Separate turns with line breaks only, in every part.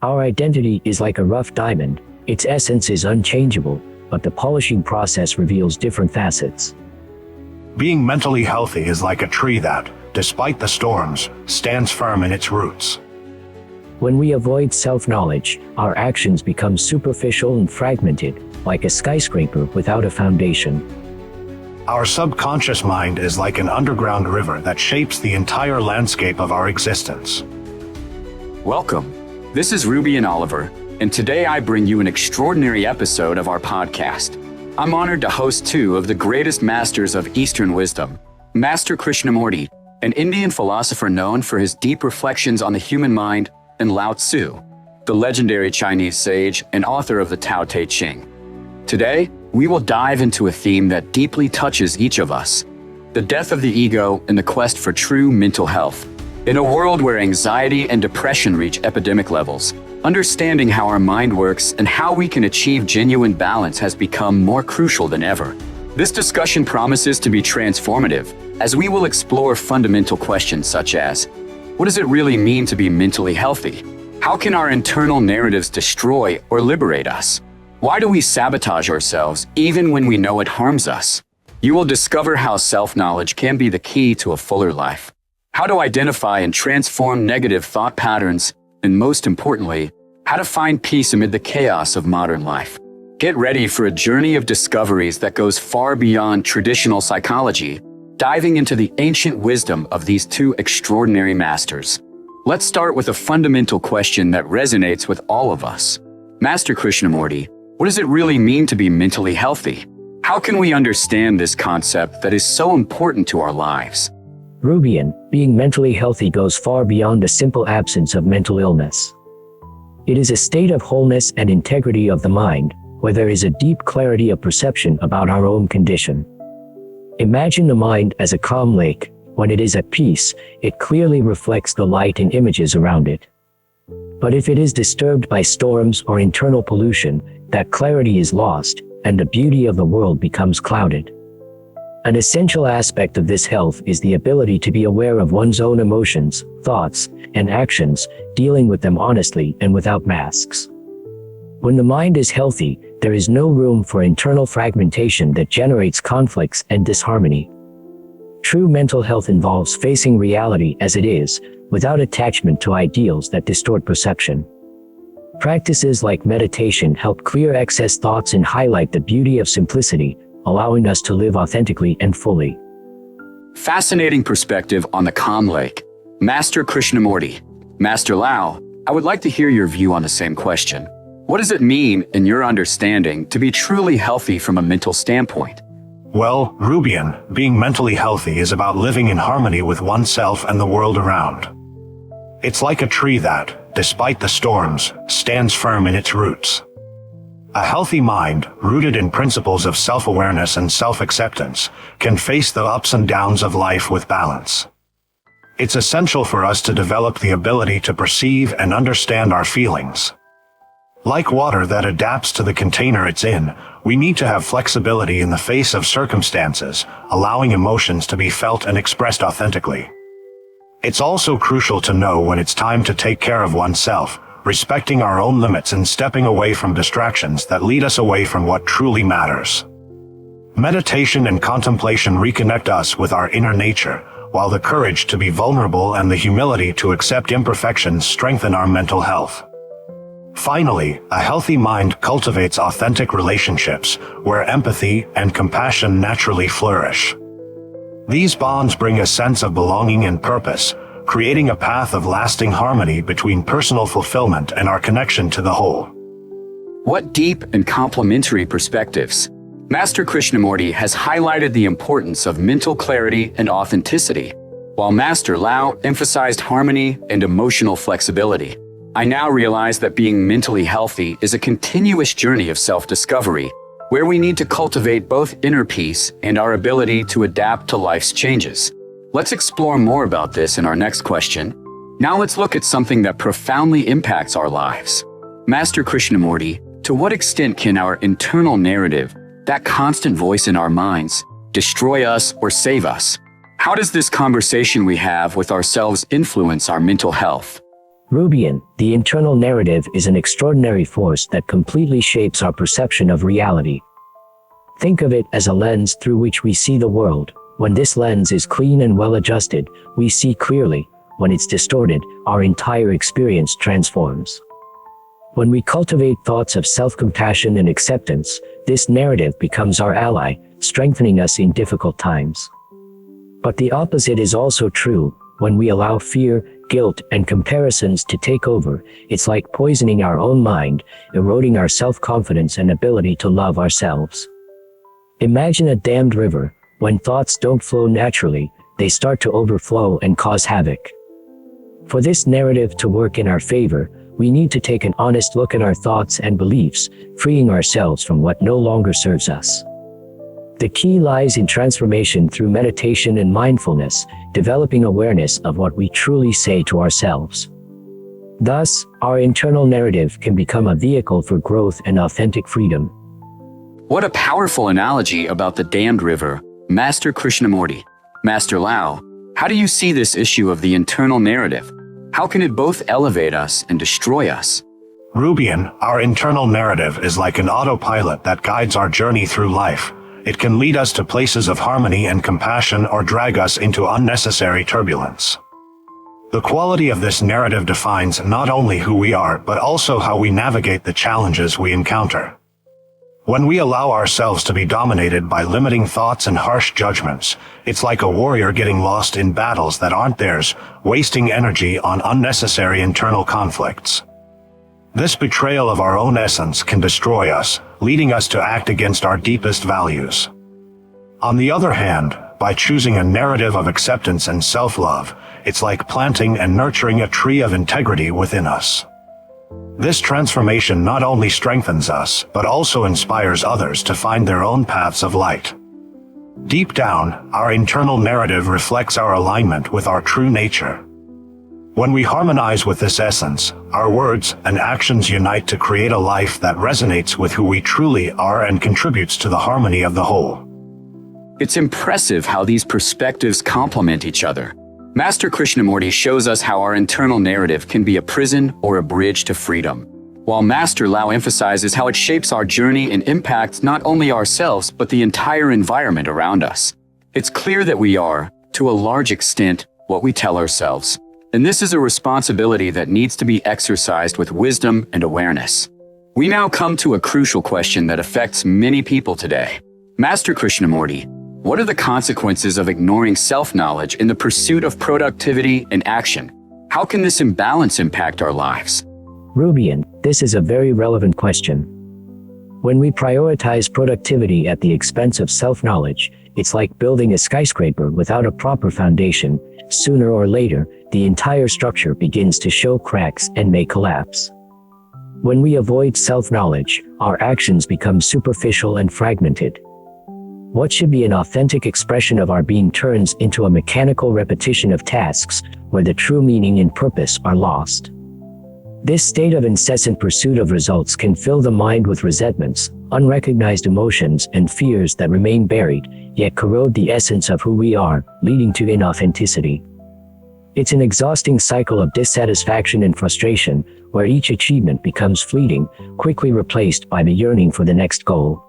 Our identity is like a rough diamond. Its essence is unchangeable, but the polishing process reveals different facets.
Being mentally healthy is like a tree that, despite the storms, stands firm in its roots.
When we avoid self-knowledge, our actions become superficial and fragmented, like a skyscraper without a foundation.
Our subconscious mind is like an underground river that shapes the entire landscape of our existence.
Welcome. This is Ruby and Oliver, and today I bring you an extraordinary episode of our podcast. I'm honored to host two of the greatest masters of Eastern wisdom, Master Krishnamurti, an Indian philosopher known for his deep reflections on the human mind, and Lao-Tzu, the legendary Chinese sage and author of the Tao Te Ching. Today, we will dive into a theme that deeply touches each of us: the death of the ego and the quest for true mental health. In a world where anxiety and depression reach epidemic levels, understanding how our mind works and how we can achieve genuine balance has become more crucial than ever. This discussion promises to be transformative, as we will explore fundamental questions such as: what does it really mean to be mentally healthy? How can our internal narratives destroy or liberate us? Why do we sabotage ourselves even when we know it harms us? You will discover how self-knowledge can be the key to a fuller life, how to identify and transform negative thought patterns, and most importantly, how to find peace amid the chaos of modern life. Get ready for a journey of discoveries that goes far beyond traditional psychology, diving into the ancient wisdom of these two extraordinary masters. Let's start with a fundamental question that resonates with all of us. Master Krishnamurti, what does it really mean to be mentally healthy? How can we understand this concept that is so important to our lives?
Rubian, being mentally healthy goes far beyond the simple absence of mental illness. It is a state of wholeness and integrity of the mind, where there is a deep clarity of perception about our own condition. Imagine the mind as a calm lake. When it is at peace, it clearly reflects the light and images around it. But if it is disturbed by storms or internal pollution, that clarity is lost, and the beauty of the world becomes clouded. An essential aspect of this health is the ability to be aware of one's own emotions, thoughts, and actions, dealing with them honestly and without masks. When the mind is healthy, there is no room for internal fragmentation that generates conflicts and disharmony. True mental health involves facing reality as it is, without attachment to ideals that distort perception. Practices like meditation help clear excess thoughts and highlight the beauty of simplicity, allowing us to live authentically and fully.
Fascinating perspective on the calm lake. Master Krishnamurti, Master Lao, I would like to hear your view on the same question. What does it mean, in your understanding, to be truly healthy from a mental standpoint?
Well, Rubian, being mentally healthy is about living in harmony with oneself and the world around. It's like a tree that, despite the storms, stands firm in its roots. A healthy mind, rooted in principles of self-awareness and self-acceptance, can face the ups and downs of life with balance. It's essential for us to develop the ability to perceive and understand our feelings. Like water that adapts to the container it's in, we need to have flexibility in the face of circumstances, allowing emotions to be felt and expressed authentically. It's also crucial to know when it's time to take care of oneself, respecting our own limits and stepping away from distractions that lead us away from what truly matters. Meditation and contemplation reconnect us with our inner nature, while the courage to be vulnerable and the humility to accept imperfections strengthen our mental health. Finally, a healthy mind cultivates authentic relationships, where empathy and compassion naturally flourish. These bonds bring a sense of belonging and purpose, creating a path of lasting harmony between personal fulfillment and our connection to the whole.
What deep and complementary perspectives. Master Krishnamurti has highlighted the importance of mental clarity and authenticity, while Master Lao emphasized harmony and emotional flexibility. I now realize that being mentally healthy is a continuous journey of self-discovery, where we need to cultivate both inner peace and our ability to adapt to life's changes. Let's explore more about this in our next question. Now let's look at something that profoundly impacts our lives. Master Krishnamurti, to what extent can our internal narrative, that constant voice in our minds, destroy us or save us? How does this conversation we have with ourselves influence our mental health?
Rubian, the internal narrative is an extraordinary force that completely shapes our perception of reality. Think of it as a lens through which we see the world. When this lens is clean and well adjusted, we see clearly. When it's distorted, our entire experience transforms. When we cultivate thoughts of self-compassion and acceptance, this narrative becomes our ally, strengthening us in difficult times. But the opposite is also true. When we allow fear, guilt, and comparisons to take over, it's like poisoning our own mind, eroding our self-confidence and ability to love ourselves. Imagine a dammed river. When thoughts don't flow naturally, they start to overflow and cause havoc. For this narrative to work in our favor, we need to take an honest look at our thoughts and beliefs, freeing ourselves from what no longer serves us. The key lies in transformation through meditation and mindfulness, developing awareness of what we truly say to ourselves. Thus, our internal narrative can become a vehicle for growth and authentic freedom.
What a powerful analogy about the dammed river, Master Krishnamurti. Master Lao, how do you see this issue of the internal narrative? How can it both elevate us and destroy us?
Rubian, our internal narrative is like an autopilot that guides our journey through life. It can lead us to places of harmony and compassion or drag us into unnecessary turbulence. The quality of this narrative defines not only who we are, but also how we navigate the challenges we encounter. When we allow ourselves to be dominated by limiting thoughts and harsh judgments, it's like a warrior getting lost in battles that aren't theirs, wasting energy on unnecessary internal conflicts. This betrayal of our own essence can destroy us, leading us to act against our deepest values. On the other hand, by choosing a narrative of acceptance and self-love, it's like planting and nurturing a tree of integrity within us. This transformation not only strengthens us, but also inspires others to find their own paths of light. Deep down, our internal narrative reflects our alignment with our true nature. When we harmonize with this essence, our words and actions unite to create a life that resonates with who we truly are and contributes to the harmony of the whole.
It's impressive how these perspectives complement each other. Master Krishnamurti shows us how our internal narrative can be a prison or a bridge to freedom, while Master Lao emphasizes how it shapes our journey and impacts not only ourselves but the entire environment around us. It's clear that we are, to a large extent, what we tell ourselves. And this is a responsibility that needs to be exercised with wisdom and awareness. We now come to a crucial question that affects many people today. Master Krishnamurti, what are the consequences of ignoring self-knowledge in the pursuit of productivity and action? How can this imbalance impact our lives?
Rubian, this is a very relevant question. When we prioritize productivity at the expense of self-knowledge, it's like building a skyscraper without a proper foundation. Sooner or later, the entire structure begins to show cracks and may collapse. When we avoid self-knowledge, our actions become superficial and fragmented. What should be an authentic expression of our being turns into a mechanical repetition of tasks, where the true meaning and purpose are lost. This state of incessant pursuit of results can fill the mind with resentments, unrecognized emotions, and fears that remain buried, yet corrode the essence of who we are, leading to inauthenticity. It's an exhausting cycle of dissatisfaction and frustration, where each achievement becomes fleeting, quickly replaced by the yearning for the next goal.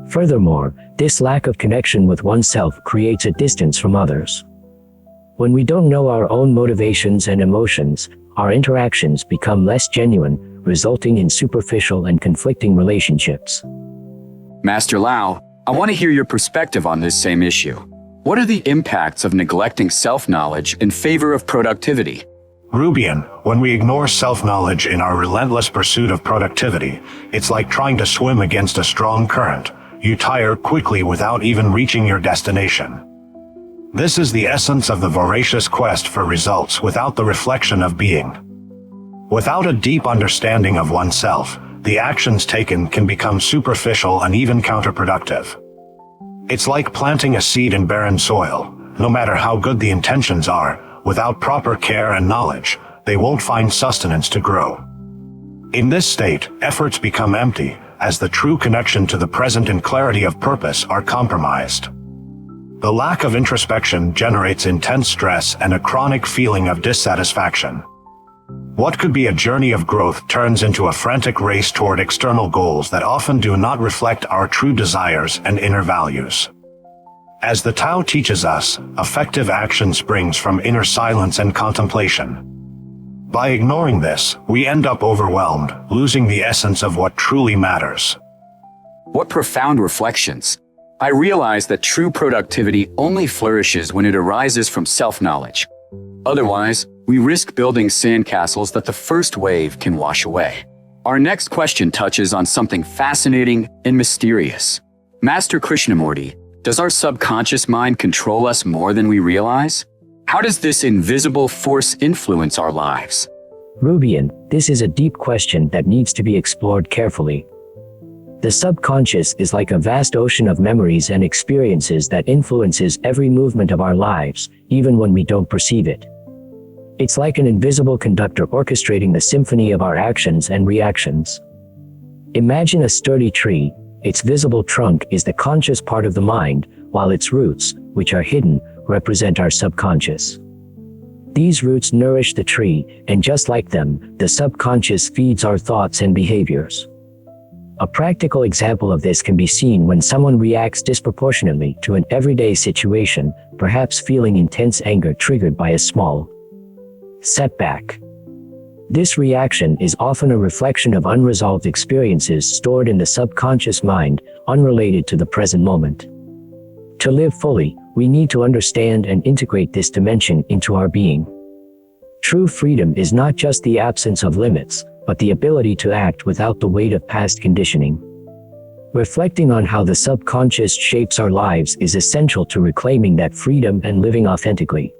Furthermore, this lack of connection with oneself creates a distance from others. When we don't know our own motivations and emotions, our interactions become less genuine, resulting in superficial and conflicting relationships.
Master Lao, I want to hear your perspective on this same issue. What are the impacts of neglecting self-knowledge in favor of productivity?
Rubian, when we ignore self-knowledge in our relentless pursuit of productivity, it's like trying to swim against a strong current. You tire quickly without even reaching your destination. This is the essence of the voracious quest for results without the reflection of being. Without a deep understanding of oneself, the actions taken can become superficial and even counterproductive. It's like planting a seed in barren soil. No matter how good the intentions are, without proper care and knowledge, they won't find sustenance to grow. In this state, efforts become empty, as the true connection to the present and clarity of purpose are compromised. The lack of introspection generates intense stress and a chronic feeling of dissatisfaction. What could be a journey of growth turns into a frantic race toward external goals that often do not reflect our true desires and inner values. As the Tao teaches us, effective action springs from inner silence and contemplation. By ignoring this, we end up overwhelmed, losing the essence of what truly matters.
What profound reflections. I realize that true productivity only flourishes when it arises from self-knowledge. Otherwise, we risk building sandcastles that the first wave can wash away. Our next question touches on something fascinating and mysterious. Master Krishnamurti, does our subconscious mind control us more than we realize? How does this invisible force influence our lives?
Rubian, this is a deep question that needs to be explored carefully. The subconscious is like a vast ocean of memories and experiences that influences every movement of our lives, even when we don't perceive it. It's like an invisible conductor orchestrating the symphony of our actions and reactions. Imagine a sturdy tree. Its visible trunk is the conscious part of the mind, while its roots, which are hidden, represent our subconscious. These roots nourish the tree, and just like them, the subconscious feeds our thoughts and behaviors. A practical example of this can be seen when someone reacts disproportionately to an everyday situation, perhaps feeling intense anger triggered by a small setback. This reaction is often a reflection of unresolved experiences stored in the subconscious mind, unrelated to the present moment. To live fully, we need to understand and integrate this dimension into our being. True freedom is not just the absence of limits, but the ability to act without the weight of past conditioning. Reflecting on how the subconscious shapes our lives is essential to reclaiming that freedom and living authentically.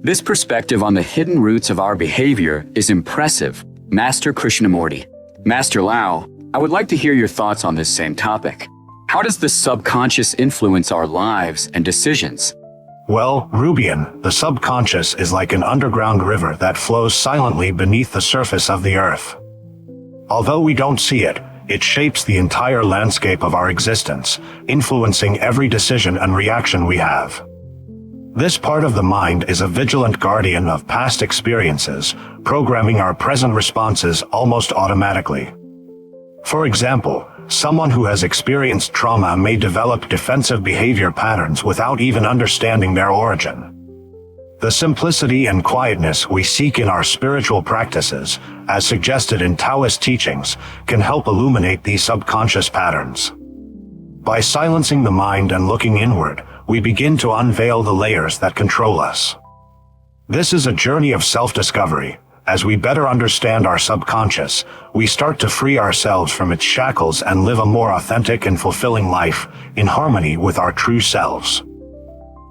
This perspective on the hidden roots of our behavior is impressive, Master Krishnamurti. Master Lao, I would like to hear your thoughts on this same topic. How does the subconscious influence our lives and decisions?
Well, Rubian, the subconscious is like an underground river that flows silently beneath the surface of the earth. Although we don't see it, it shapes the entire landscape of our existence, influencing every decision and reaction we have. This part of the mind is a vigilant guardian of past experiences, programming our present responses almost automatically. For example, someone who has experienced trauma may develop defensive behavior patterns without even understanding their origin. The simplicity and quietness we seek in our spiritual practices, as suggested in Taoist teachings, can help illuminate these subconscious patterns. By silencing the mind and looking inward, we begin to unveil the layers that control us. This is a journey of self-discovery. As we better understand our subconscious, we start to free ourselves from its shackles and live a more authentic and fulfilling life, in harmony with our true selves.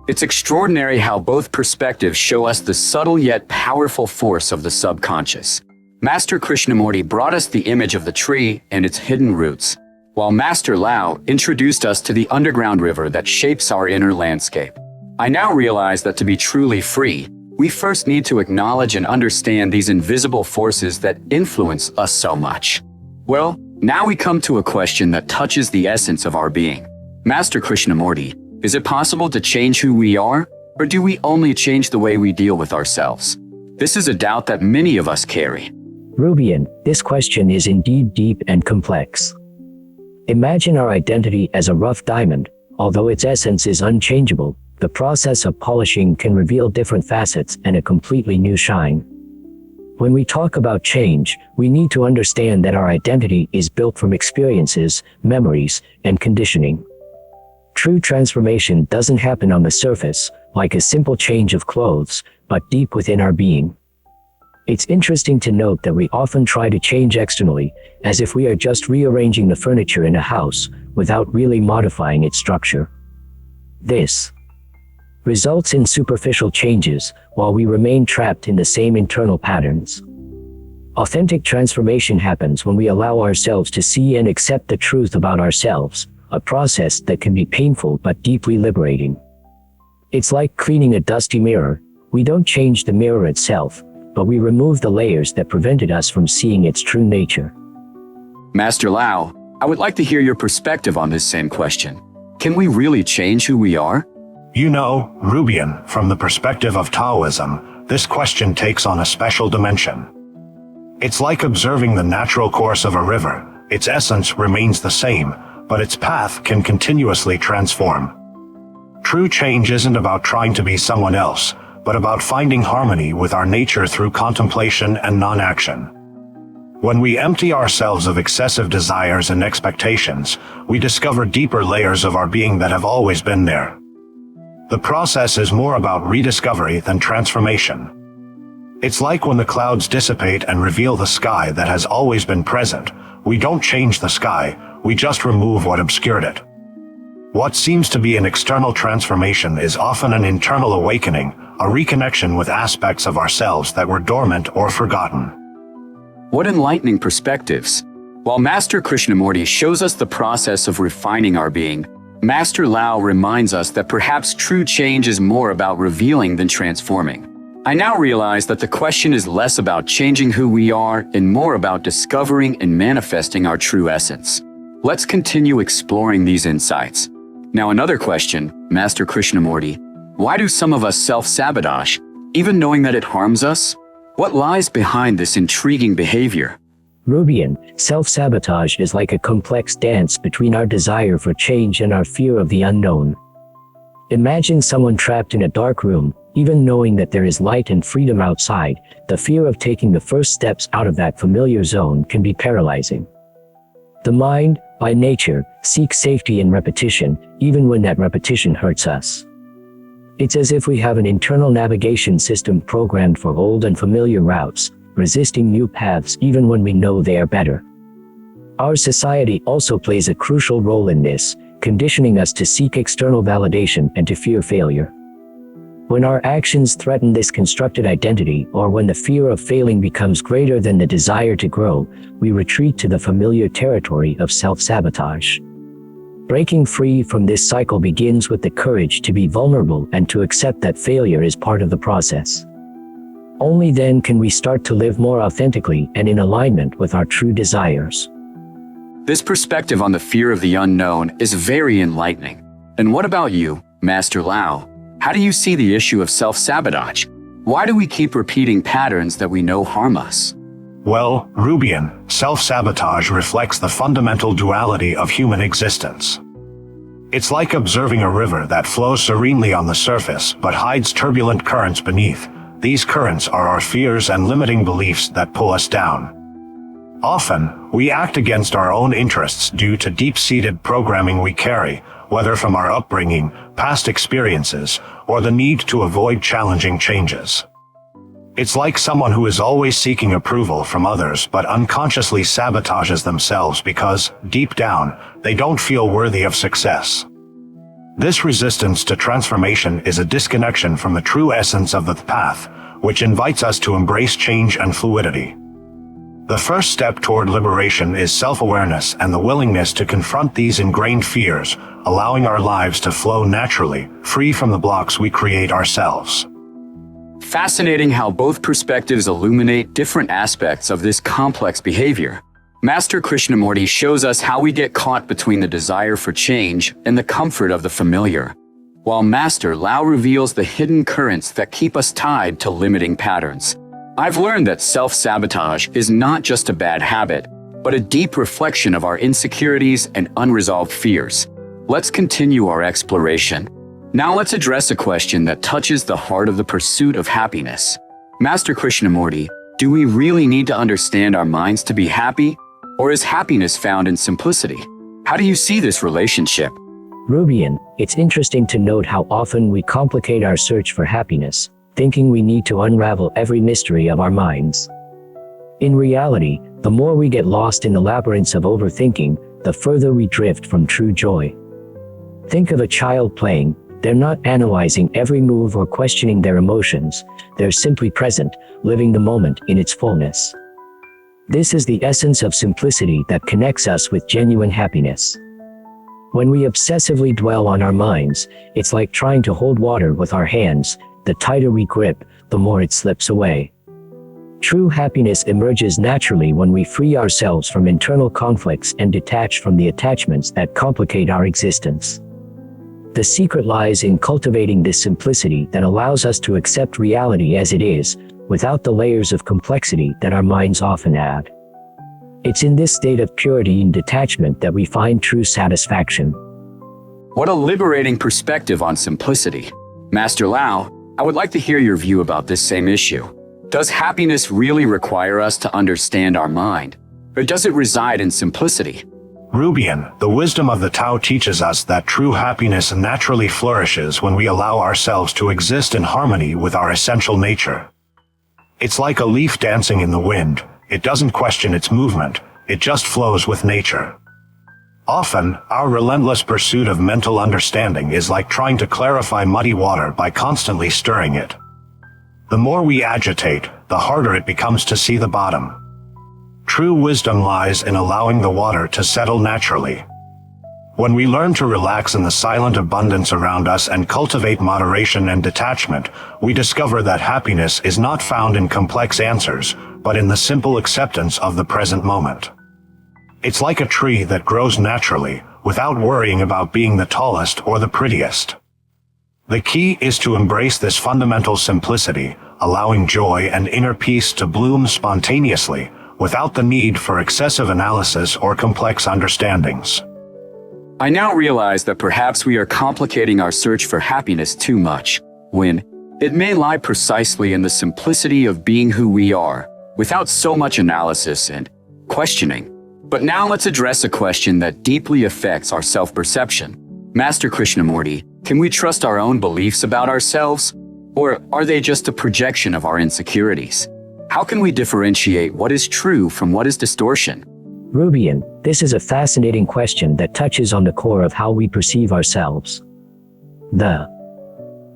It's extraordinary how both perspectives show us the subtle yet powerful force of the subconscious. Master Krishnamurti brought us the image of the tree and its hidden roots, while Master Lao introduced us to the underground river that shapes our inner landscape. I now realize that to be truly free, we first need to acknowledge and understand these invisible forces that influence us so much. Well, now we come to a question that touches the essence of our being. Master Krishnamurti, is it possible to change who we are, or do we only change the way we deal with ourselves? This is a doubt that many of us carry.
Rubian, this question is indeed deep and complex. Imagine our identity as a rough diamond. Although its essence is unchangeable, the process of polishing can reveal different facets and a completely new shine. When we talk about change, we need to understand that our identity is built from experiences, memories, and conditioning. True transformation doesn't happen on the surface, like a simple change of clothes, but deep within our being. It's interesting to note that we often try to change externally, as if we are just rearranging the furniture in a house, without really modifying its structure. This results in superficial changes, while we remain trapped in the same internal patterns. Authentic transformation happens when we allow ourselves to see and accept the truth about ourselves, a process that can be painful but deeply liberating. It's like cleaning a dusty mirror. We don't change the mirror itself, but we remove the layers that prevented us from seeing its true nature.
Master Lao, I would like to hear your perspective on this same question. Can we really change who we are?
You know, Rubian, from the perspective of Taoism, this question takes on a special dimension. It's like observing the natural course of a river. Its essence remains the same, but its path can continuously transform. True change isn't about trying to be someone else, but about finding harmony with our nature through contemplation and non-action. When we empty ourselves of excessive desires and expectations, we discover deeper layers of our being that have always been there. The process is more about rediscovery than transformation. It's like when the clouds dissipate and reveal the sky that has always been present. We don't change the sky, we just remove what obscured it. What seems to be an external transformation is often an internal awakening, a reconnection with aspects of ourselves that were dormant or forgotten.
What enlightening perspectives. While Master Krishnamurti shows us the process of refining our being, Master Lao reminds us that perhaps true change is more about revealing than transforming. I now realize that the question is less about changing who we are and more about discovering and manifesting our true essence. Let's continue exploring these insights. Now another question, Master Krishnamurti. Why do some of us self-sabotage, even knowing that it harms us? What lies behind this intriguing behavior?
Rubian, self-sabotage is like a complex dance between our desire for change and our fear of the unknown. Imagine someone trapped in a dark room. Even knowing that there is light and freedom outside, the fear of taking the first steps out of that familiar zone can be paralyzing. The mind, by nature, seeks safety in repetition, even when that repetition hurts us. It's as if we have an internal navigation system programmed for old and familiar routes, resisting new paths even when we know they are better. Our society also plays a crucial role in this, conditioning us to seek external validation and to fear failure. When our actions threaten this constructed identity, or when the fear of failing becomes greater than the desire to grow, we retreat to the familiar territory of self-sabotage. Breaking free from this cycle begins with the courage to be vulnerable and to accept that failure is part of the process. Only then can we start to live more authentically and in alignment with our true desires.
This perspective on the fear of the unknown is very enlightening. And what about you, Master Lao? How do you see the issue of self-sabotage? Why do we keep repeating patterns that we know harm us?
Well, Rubian, self-sabotage reflects the fundamental duality of human existence. It's like observing a river that flows serenely on the surface but hides turbulent currents beneath. These currents are our fears and limiting beliefs that pull us down. Often, we act against our own interests due to deep-seated programming we carry, whether from our upbringing, past experiences, or the need to avoid challenging changes. It's like someone who is always seeking approval from others but unconsciously sabotages themselves because, deep down, they don't feel worthy of success. This resistance to transformation is a disconnection from the true essence of the path, which invites us to embrace change and fluidity. The first step toward liberation is self-awareness and the willingness to confront these ingrained fears, allowing our lives to flow naturally, free from the blocks we create ourselves.
Fascinating how both perspectives illuminate different aspects of this complex behavior. Master Krishnamurti shows us how we get caught between the desire for change and the comfort of the familiar, while Master Lao reveals the hidden currents that keep us tied to limiting patterns. I've learned that self-sabotage is not just a bad habit, but a deep reflection of our insecurities and unresolved fears. Let's continue our exploration. Now let's address a question that touches the heart of the pursuit of happiness. Master Krishnamurti, do we really need to understand our minds to be happy? Or is happiness found in simplicity? How do you see this relationship?
Rubian, it's interesting to note how often we complicate our search for happiness, thinking we need to unravel every mystery of our minds. In reality, the more we get lost in the labyrinths of overthinking, the further we drift from true joy. Think of a child playing. They're not analyzing every move or questioning their emotions. They're simply present, living the moment in its fullness. This is the essence of simplicity that connects us with genuine happiness. When we obsessively dwell on our minds, it's like trying to hold water with our hands. The tighter we grip, the more it slips away. True happiness emerges naturally when we free ourselves from internal conflicts and detach from the attachments that complicate our existence. The secret lies in cultivating this simplicity that allows us to accept reality as it is, without the layers of complexity that our minds often add. It's in this state of purity and detachment that we find true satisfaction.
What a liberating perspective on simplicity. Master Lao, I would like to hear your view about this same issue. Does happiness really require us to understand our mind, or does it reside in simplicity?
Rubian, the wisdom of the Tao teaches us that true happiness naturally flourishes when we allow ourselves to exist in harmony with our essential nature. It's like a leaf dancing in the wind. It doesn't question its movement, it just flows with nature. Often, our relentless pursuit of mental understanding is like trying to clarify muddy water by constantly stirring it. The more we agitate, the harder it becomes to see the bottom. True wisdom lies in allowing the water to settle naturally. When we learn to relax in the silent abundance around us and cultivate moderation and detachment, we discover that happiness is not found in complex answers, but in the simple acceptance of the present moment. It's like a tree that grows naturally, without worrying about being the tallest or the prettiest. The key is to embrace this fundamental simplicity, allowing joy and inner peace to bloom spontaneously, without the need for excessive analysis or complex understandings.
I now realize that perhaps we are complicating our search for happiness too much, when it may lie precisely in the simplicity of being who we are, without so much analysis and questioning. But now let's address a question that deeply affects our self-perception. Master Krishnamurti, can we trust our own beliefs about ourselves? Or are they just a projection of our insecurities? How can we differentiate what is true from what is distortion?
Rubian, this is a fascinating question that touches on the core of how we perceive ourselves. The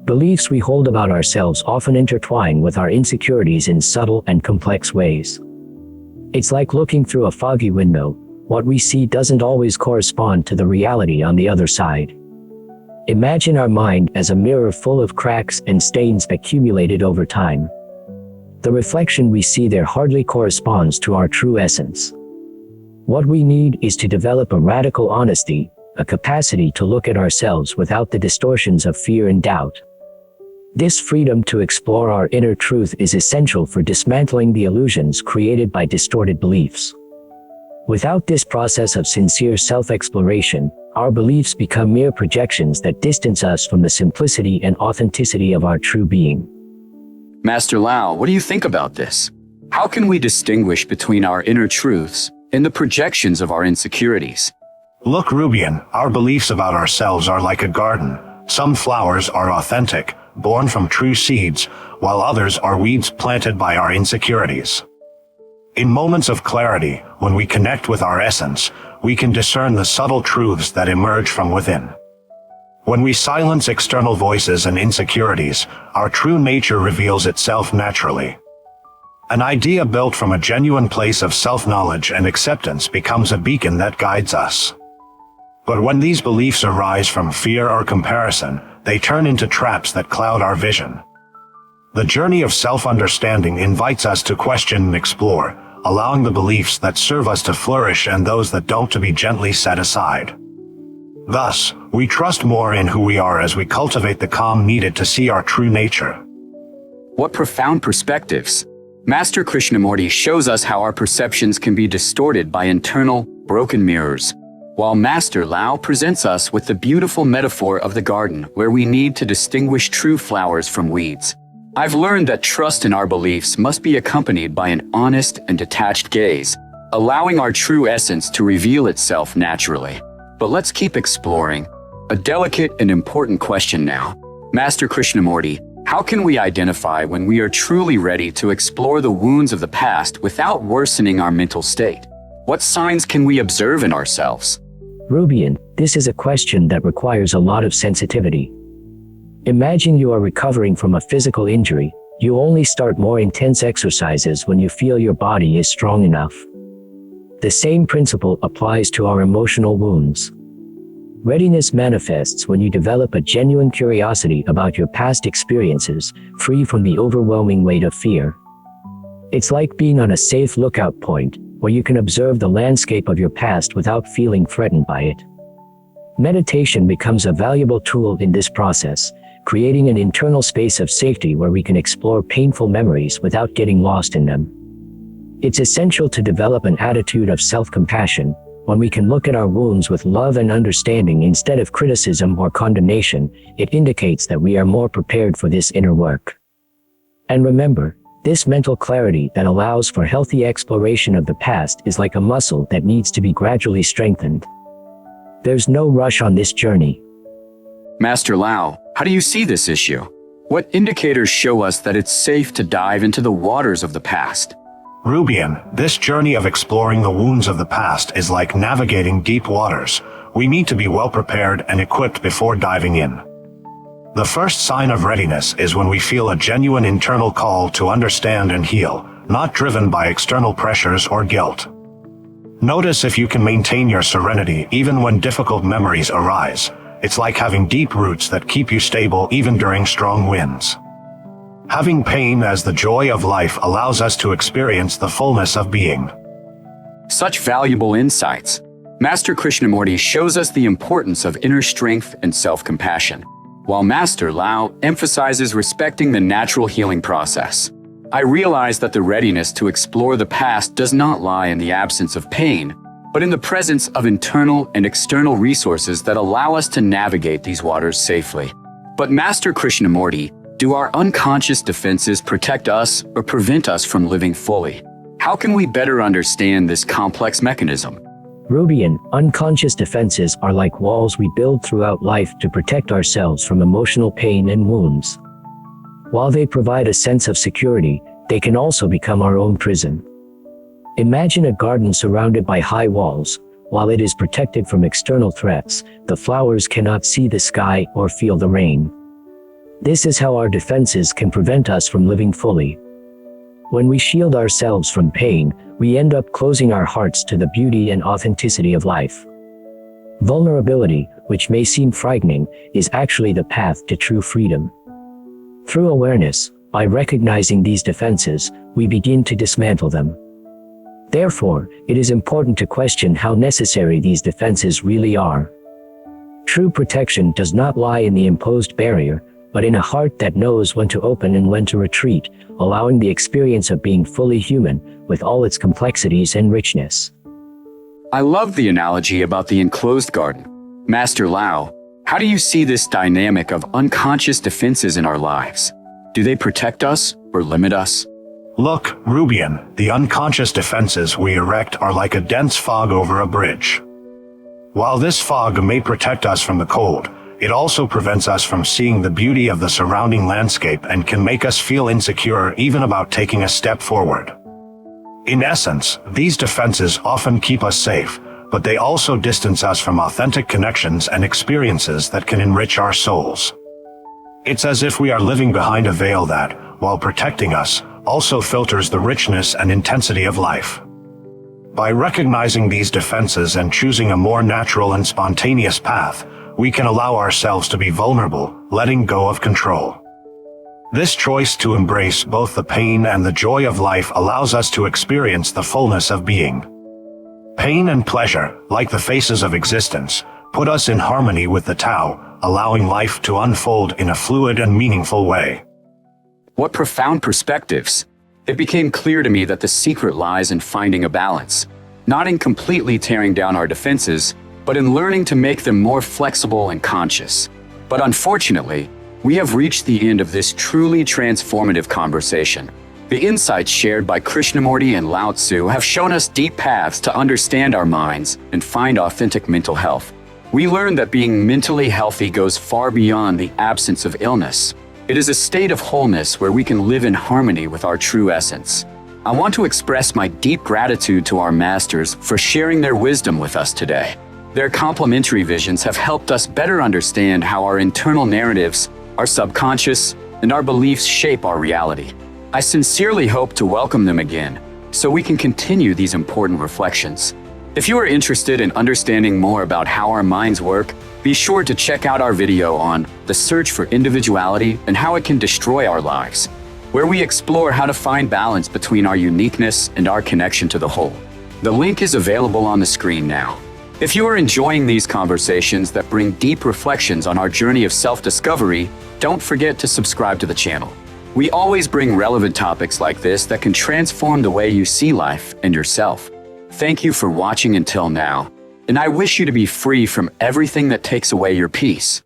beliefs we hold about ourselves often intertwine with our insecurities in subtle and complex ways. It's like looking through a foggy window. What we see doesn't always correspond to the reality on the other side. Imagine our mind as a mirror full of cracks and stains accumulated over time. The reflection we see there hardly corresponds to our true essence. What we need is to develop a radical honesty, a capacity to look at ourselves without the distortions of fear and doubt. This freedom to explore our inner truth is essential for dismantling the illusions created by distorted beliefs. Without this process of sincere self-exploration, our beliefs become mere projections that distance us from the simplicity and authenticity of our true being.
Master Lao, what do you think about this? How can we distinguish between our inner truths and the projections of our insecurities?
Look, Rubian, our beliefs about ourselves are like a garden. Some flowers are authentic, born from true seeds, while others are weeds planted by our insecurities. In moments of clarity, when we connect with our essence, we can discern the subtle truths that emerge from within. When we silence external voices and insecurities, our true nature reveals itself naturally. An idea built from a genuine place of self-knowledge and acceptance becomes a beacon that guides us. But when these beliefs arise from fear or comparison, they turn into traps that cloud our vision. The journey of self-understanding invites us to question and explore, allowing the beliefs that serve us to flourish and those that don't to be gently set aside. Thus, we trust more in who we are as we cultivate the calm needed to see our true nature.
What profound perspectives! Master Krishnamurti shows us how our perceptions can be distorted by internal, broken mirrors, while Master Lao presents us with the beautiful metaphor of the garden where we need to distinguish true flowers from weeds. I've learned that trust in our beliefs must be accompanied by an honest and detached gaze, allowing our true essence to reveal itself naturally. But let's keep exploring. A delicate and important question now. Master Krishnamurti, how can we identify when we are truly ready to explore the wounds of the past without worsening our mental state? What signs can we observe in ourselves?
Rubian, this is a question that requires a lot of sensitivity. Imagine you are recovering from a physical injury. You only start more intense exercises when you feel your body is strong enough. The same principle applies to our emotional wounds. Readiness manifests when you develop a genuine curiosity about your past experiences, free from the overwhelming weight of fear. It's like being on a safe lookout point, where you can observe the landscape of your past without feeling threatened by it. Meditation becomes a valuable tool in this process, creating an internal space of safety where we can explore painful memories without getting lost in them. It's essential to develop an attitude of self-compassion. When we can look at our wounds with love and understanding instead of criticism or condemnation, it indicates that we are more prepared for this inner work. And remember, this mental clarity that allows for healthy exploration of the past is like a muscle that needs to be gradually strengthened. There's no rush on this journey.
Master Lao, how do you see this issue? What indicators show us that it's safe to dive into the waters of the past?
Rubian, this journey of exploring the wounds of the past is like navigating deep waters. We need to be well prepared and equipped before diving in. The first sign of readiness is when we feel a genuine internal call to understand and heal, not driven by external pressures or guilt. Notice if you can maintain your serenity even when difficult memories arise. It's like having deep roots that keep you stable even during strong winds. Having pain as the joy of life allows us to experience the fullness of being.
Such valuable insights. Master Krishnamurti shows us the importance of inner strength and self-compassion, while Master Lao emphasizes respecting the natural healing process. I realize that the readiness to explore the past does not lie in the absence of pain, but in the presence of internal and external resources that allow us to navigate these waters safely. But Master Krishnamurti, do our unconscious defenses protect us or prevent us from living fully? How can we better understand this complex mechanism?
Rubian, unconscious defenses are like walls we build throughout life to protect ourselves from emotional pain and wounds. While they provide a sense of security, they can also become our own prison. Imagine a garden surrounded by high walls. While it is protected from external threats, the flowers cannot see the sky or feel the rain. This is how our defenses can prevent us from living fully. When we shield ourselves from pain, we end up closing our hearts to the beauty and authenticity of life. Vulnerability, which may seem frightening, is actually the path to true freedom. Through awareness, by recognizing these defenses, we begin to dismantle them. Therefore, it is important to question how necessary these defenses really are. True protection does not lie in the imposed barrier, but in a heart that knows when to open and when to retreat, allowing the experience of being fully human, with all its complexities and richness.
I love the analogy about the enclosed garden. Master Lao, how do you see this dynamic of unconscious defenses in our lives? Do they protect us or limit us?
Look, Rubian, the unconscious defenses we erect are like a dense fog over a bridge. While this fog may protect us from the cold, it also prevents us from seeing the beauty of the surrounding landscape and can make us feel insecure even about taking a step forward. In essence, these defenses often keep us safe, but they also distance us from authentic connections and experiences that can enrich our souls. It's as if we are living behind a veil that, while protecting us, also filters the richness and intensity of life. By recognizing these defenses and choosing a more natural and spontaneous path, we can allow ourselves to be vulnerable, letting go of control. This choice to embrace both the pain and the joy of life allows us to experience the fullness of being. Pain and pleasure, like the faces of existence, put us in harmony with the Tao, allowing life to unfold in a fluid and meaningful way.
What profound perspectives! It became clear to me that the secret lies in finding a balance, not in completely tearing down our defenses, but in learning to make them more flexible and conscious. But unfortunately, we have reached the end of this truly transformative conversation. The insights shared by Krishnamurti and Lao-Tzu have shown us deep paths to understand our minds and find authentic mental health. We learned that being mentally healthy goes far beyond the absence of illness. It is a state of wholeness where we can live in harmony with our true essence. I want to express my deep gratitude to our masters for sharing their wisdom with us today. Their complementary visions have helped us better understand how our internal narratives, our subconscious, and our beliefs shape our reality. I sincerely hope to welcome them again, so we can continue these important reflections. If you are interested in understanding more about how our minds work, be sure to check out our video on the search for individuality and how it can destroy our lives, where we explore how to find balance between our uniqueness and our connection to the whole. The link is available on the screen now. If you are enjoying these conversations that bring deep reflections on our journey of self-discovery, don't forget to subscribe to the channel. We always bring relevant topics like this that can transform the way you see life and yourself. Thank you for watching until now, and I wish you to be free from everything that takes away your peace.